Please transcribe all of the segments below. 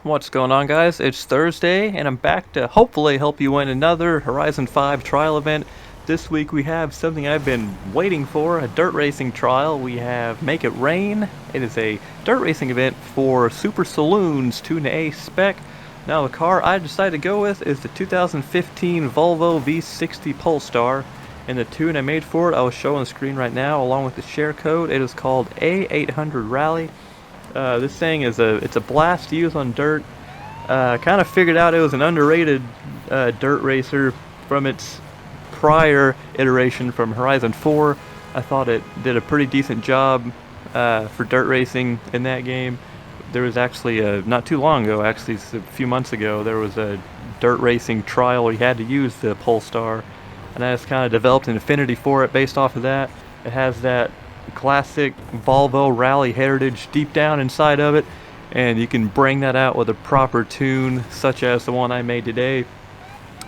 What's going on, guys? It's Thursday, and I'm back to hopefully help you win another Horizon 5 trial event. This week we have something I've been waiting for, a dirt racing trial. We have Make It Rain. It is a dirt racing event for Super Saloons 2A spec. Now the car I decided to go with is the 2015 Volvo V60 Polestar, and the tune I made for it I will show on the screen right now along with the share code. It is called A800 Rally. This thing is it's a blast to use on dirt. Kind of figured out it was an underrated dirt racer from its prior iteration from Horizon 4. I thought it did a pretty decent job for dirt racing in that game. There was actually not too long ago, actually a few months ago, there was a dirt racing trial where you had to use the Polestar, and I just kind of developed an affinity for it based off of that. It has that classic Volvo rally heritage deep down inside of it, and you can bring that out with a proper tune such as the one I made today.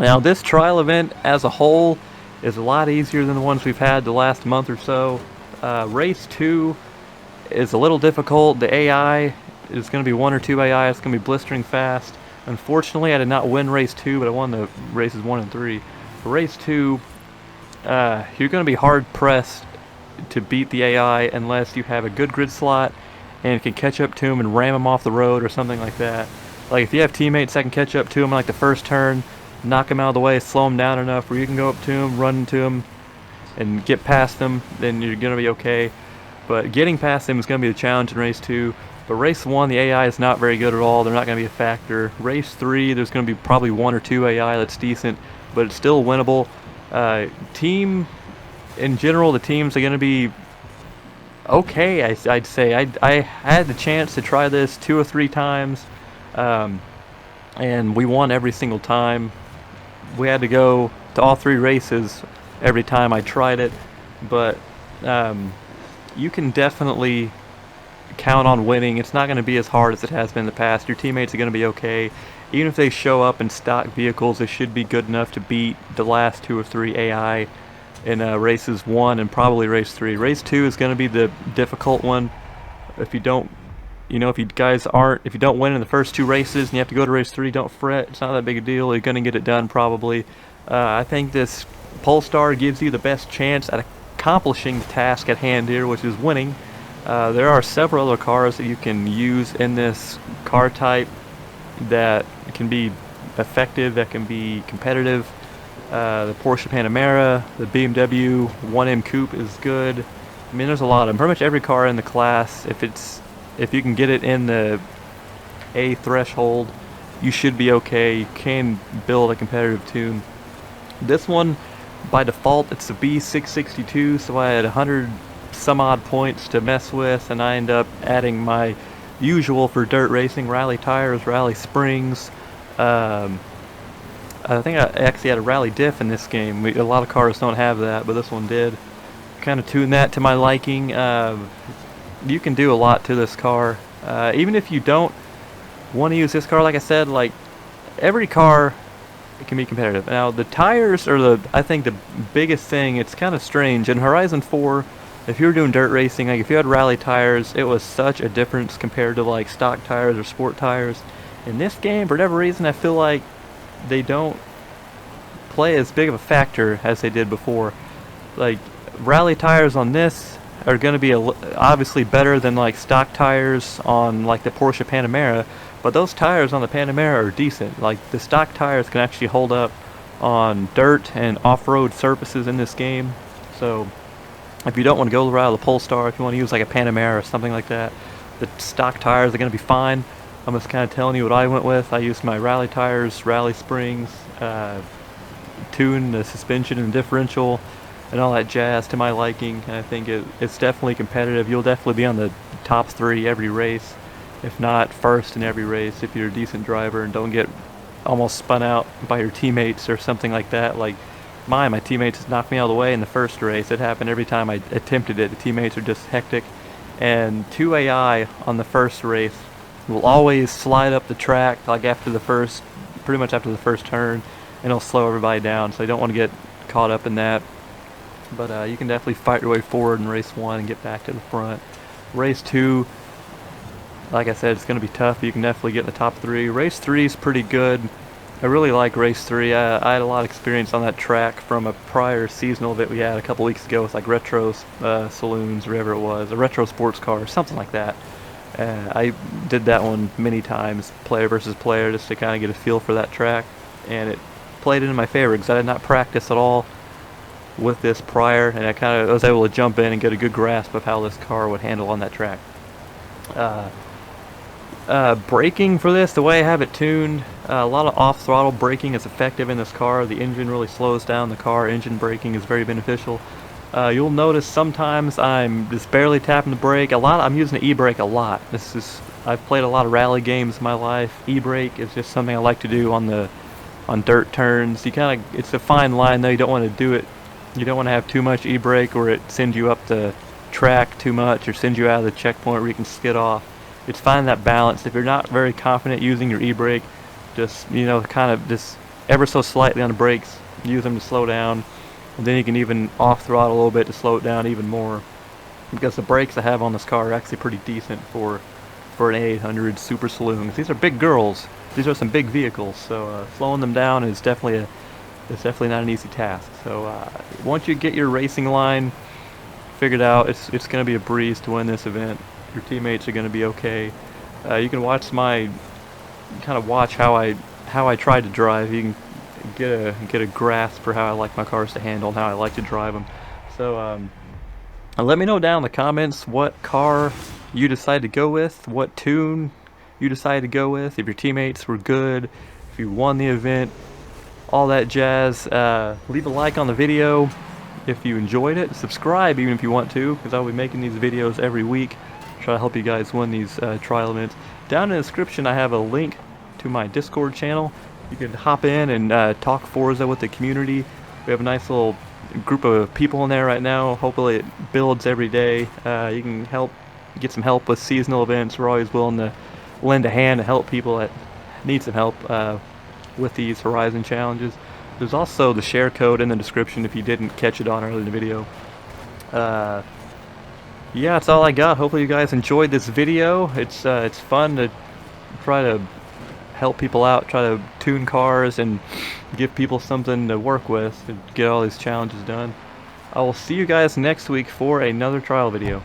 Now this trial event as a whole is a lot easier than the ones we've had the last month or so. Race 2 is a little difficult. The AI is going to be 1 or 2 AI. It's going to be blistering fast. Unfortunately I did not win race 2, but I won the races 1 and 3. For race 2, you're going to be hard pressed to beat the AI unless you have a good grid slot and can catch up to him and ram him off the road or something like that. Like if you have teammates that can catch up to him like the first turn, knock him out of the way, slow him down enough where you can go up to him, run into him, and get past them, then you're going to be okay. But getting past him is going to be the challenge in race 2. But race 1, the AI is not very good at all. They're not going to be a factor. Race 3, there's going to be probably 1 or 2 AI that's decent, but it's still winnable. Team in general, the teams are going to be okay, I'd say. I had the chance to try this 2 or 3 times, and we won every single time. We had to go to all 3 races every time I tried it, but you can definitely count on winning. It's not going to be as hard as it has been in the past. Your teammates are going to be okay. Even if they show up in stock vehicles, they should be good enough to beat the last 2 or 3 AI in races 1 and probably race 3. Race 2 is going to be the difficult one. If you don't, if you don't win in the first 2 races and you have to go to race 3, don't fret. It's not that big a deal. You're going to get it done probably. I think this Polestar gives you the best chance at accomplishing the task at hand here, which is winning. There are several other cars that you can use in this car type that can be effective, that can be competitive. The Porsche Panamera, the BMW 1M Coupe is good. I mean, there's a lot of them. Pretty much every car in the class, if you can get it in the A threshold, you should be okay. You can build a competitive tune. This one, by default, it's a B662, so I had 100 some odd points to mess with, and I end up adding my usual for dirt racing: rally tires, rally springs. I think I actually had a rally diff in this game. A lot of cars don't have that, but this one did. Kind of tuned that to my liking. You can do a lot to this car. Even if you don't want to use this car, like I said, like every car can be competitive. Now the tires are I think the biggest thing. It's kind of strange. In Horizon 4, if you were doing dirt racing, like if you had rally tires, it was such a difference compared to like stock tires or sport tires. In this game, for whatever reason, I feel like they don't play as big of a factor as they did before. Like rally tires on this are going to be obviously better than like stock tires on like the Porsche Panamera, but those tires on the Panamera are decent. Like the stock tires can actually hold up on dirt and off-road surfaces in this game. So if you don't want to go the route of the Polestar, if you want to use like a Panamera or something like that, the stock tires are going to be fine. I'm just kind of telling you what I went with. I used my rally tires, rally springs, tuned the suspension and differential and all that jazz to my liking. And I think it's definitely competitive. You'll definitely be on the top 3 every race, if not first in every race, if you're a decent driver and don't get almost spun out by your teammates or something like that. Like my teammates just knocked me out of the way in the first race. It happened every time I attempted it. The teammates are just hectic. And 2 AI on the first race will always slide up the track like pretty much after the first turn, and it'll slow everybody down, so you don't want to get caught up in that. But you can definitely fight your way forward in race 1 and get back to the front. Race 2, Like I said, it's going to be tough. You can definitely get in the top 3. Race 3 is pretty good. I really like Race 3. I had a lot of experience on that track from a prior seasonal event we had a couple weeks ago with like retro saloons, or whatever it was, a retro sports car, something like that. I did that one many times, player versus player, just to kind of get a feel for that track, and it played into my favor because I did not practice at all with this prior, and I kind of was able to jump in and get a good grasp of how this car would handle on that track. Braking for this, the way I have it tuned, a lot of off-throttle braking is effective in this car. The engine really slows down the car. Engine braking is very beneficial. You'll notice sometimes I'm just barely tapping the brake. I'm using the e-brake a lot. I've played a lot of rally games in my life. E-brake is just something I like to do on dirt turns. It's a fine line though. You don't want to do it. You don't want to have too much e-brake, or it sends you up the track too much, or sends you out of the checkpoint where you can skid off. It's finding that balance. If you're not very confident using your e-brake, just kind of just ever so slightly on the brakes, use them to slow down, and then you can even off throttle a little bit to slow it down even more. Because the brakes I have on this car are actually pretty decent for an A800 Super Saloon. These are big girls. These are some big vehicles, so slowing them down is definitely not an easy task. So once you get your racing line figured out, it's going to be a breeze to win this event. Your teammates are going to be okay. You can watch how I try to drive. You can get a grasp for how I like my cars to handle and how I like to drive them. So let me know down in the comments what car you decided to go with, what tune you decided to go with, if your teammates were good, if you won the event, all that jazz. Leave a like on the video if you enjoyed it. Subscribe even if you want to, because I'll be making these videos every week. Try to help you guys win these trial events. Down in the description I have a link to my Discord channel. You can hop in and talk Forza with the community. We have a nice little group of people in there right now. Hopefully it builds every day. You can get some help with seasonal events. We're always willing to lend a hand to help people that need some help with these Horizon challenges. There's also the share code in the description if you didn't catch it on earlier in the video. Yeah, that's all I got. Hopefully you guys enjoyed this video. It's fun to try to help people out, try to tune cars and give people something to work with to get all these challenges done. I will see you guys next week for another trial video.